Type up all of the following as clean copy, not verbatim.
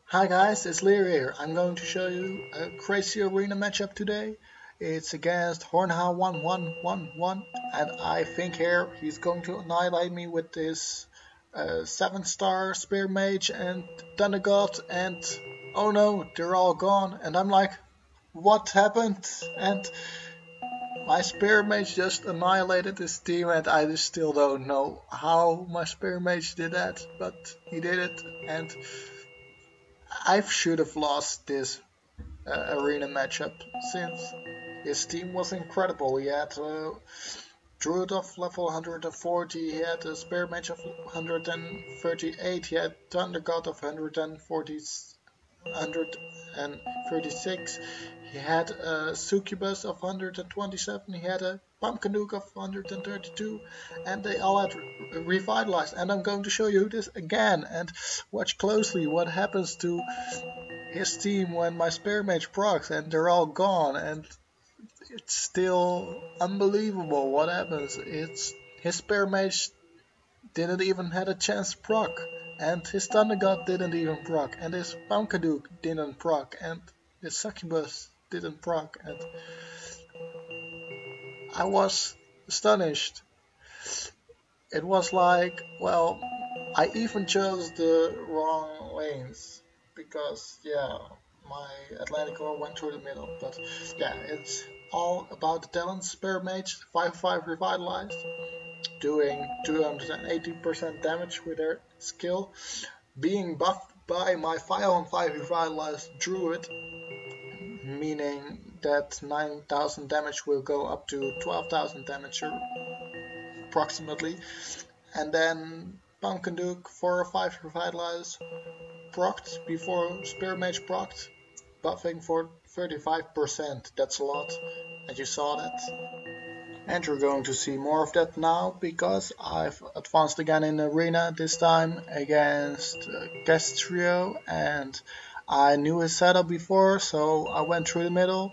Hi guys, it's Lear here. I'm going to show you a crazy arena matchup today. It's against Hornha 1111 and I think here he's going to annihilate me with this 7-star Spear Mage and Thunder God and oh no, they're all gone and I'm like, what happened? And my Spear Mage just annihilated his team and I just still don't know how my Spear Mage did that, but he did it and I should have lost this arena matchup since his team was incredible. He had Druid of level 140, he had a Spear Mage of 138, he had Thunder God of 136, he had a Succubus of 127, he had a Pumpkin Duke of 132, and they all had revitalized. And I'm going to show you this again, and watch closely what happens to his team when my Spear Mage procs, and they're all gone, and it's still unbelievable what happens. It's his Spear Mage didn't even had a chance to proc, and his Thunder God didn't even proc, and his Pumpkadoo didn't proc, and his Succubus didn't proc, and I was astonished. It was like, well, I even chose the wrong lanes because, yeah, my Atlantic Ore went through the middle. But yeah, it's all about the talent. Spear Mage, 5-5 revitalized, doing 280% damage with their skill, being buffed by my 5-on-5 revitalized Druid, meaning that 9,000 damage will go up to 12,000 damage approximately. And then Pumpkin Duke 4 or 5 revitalize procced before Spear Mage procced, buffing for 35%. That's a lot, and you saw that. And you're going to see more of that now because I've advanced again in the arena, this time against Castrio, and I knew his setup before, so I went through the middle,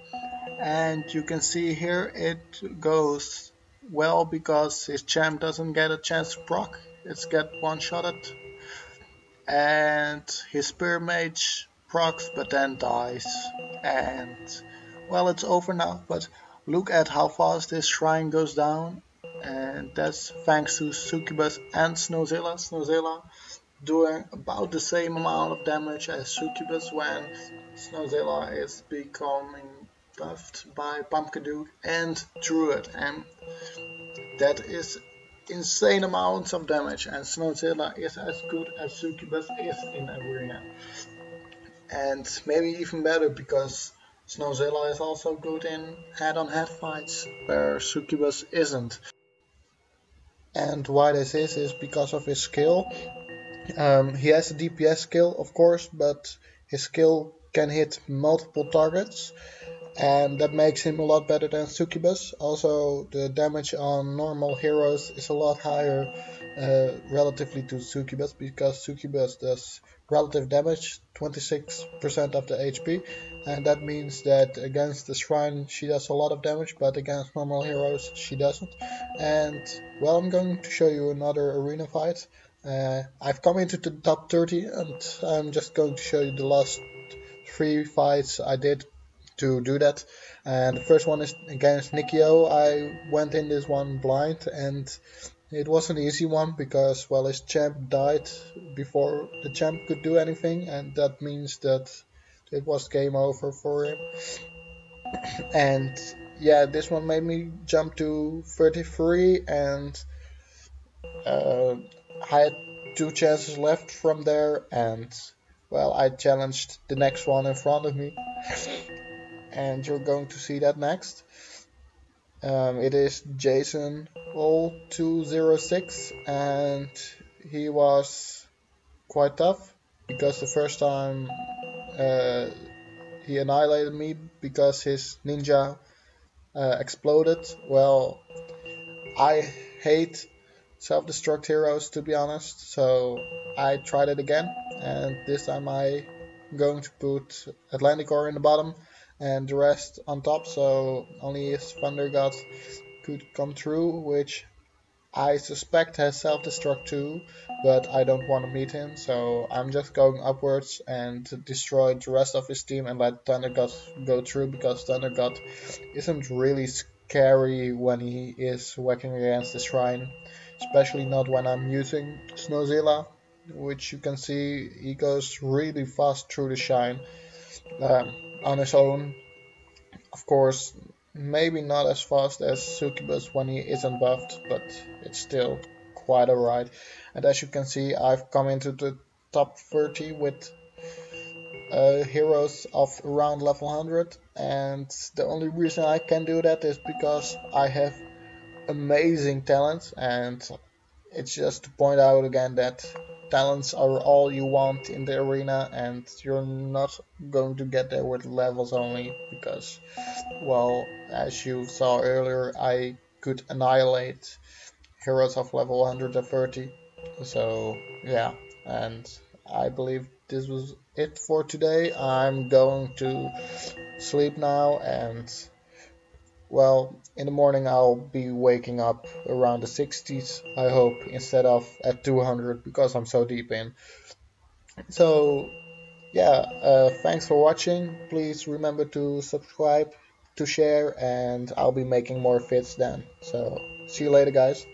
and you can see here it goes well because his champ doesn't get a chance to proc, it's get one-shotted, and his Spear Mage procs but then dies, and well, it's over now, but look at how fast this shrine goes down, and that's thanks to Succubus and Snowzilla. Snowzilla doing about the same amount of damage as Succubus when Snowzilla is becoming buffed by Pumpkadoo and Druid, and that is insane amounts of damage, and Snowzilla is as good as Succubus is in Arena. And maybe even better because Snowzilla is also good in head-on-head fights where Succubus isn't. And why this is because of his skill. He has a DPS skill, of course, but his skill can hit multiple targets, and that makes him a lot better than Succubus. Also, the damage on normal heroes is a lot higher relatively to Succubus, because Succubus does relative damage, 26% of the HP, and that means that against the Shrine she does a lot of damage, but against normal heroes she doesn't. And well, I'm going to show you another arena fight. I've come into the top 30 and I'm just going to show you the last 3 fights I did to do that. And the first one is against Nikio. I went in this one blind, and it was an easy one because, well, his champ died before the champ could do anything, and that means that it was game over for him. And yeah, this one made me jump to 33, and I had 2 chances left from there, and well, I challenged the next one in front of me, and you're going to see that next. It is Jason Roll 206, and he was quite tough because the first time uh, he annihilated me because his ninja exploded. Well, I hate self-destruct heroes, to be honest, so I tried it again, and this time I'm going to put Atlantic Ore in the bottom and the rest on top, so only his Thunder God could come through, which I suspect has self-destruct too, but I don't want to meet him, so I'm just going upwards and destroy the rest of his team and let Thunder God go through, because Thunder God isn't really scary when he is whacking against the shrine, especially not when I'm using Snowzilla, which you can see he goes really fast through the shrine um, on his own. Of course, maybe not as fast as Succubus when he isn't buffed, but it's still quite alright. And as you can see, I've come into the top 30 with heroes of around level 100, and the only reason I can do that is because I have amazing talents, and it's just to point out again that talents are all you want in the arena, and you're not going to get there with levels only, because, well, as you saw earlier, I could annihilate heroes of level 130. So, yeah, and I believe this was it for today. I'm going to sleep now, and, well, in the morning I'll be waking up around the 60s, I hope, instead of at 200 because I'm so deep in. So, yeah, thanks for watching. Please remember to subscribe, to share, and I'll be making more fits then. So, see you later, guys.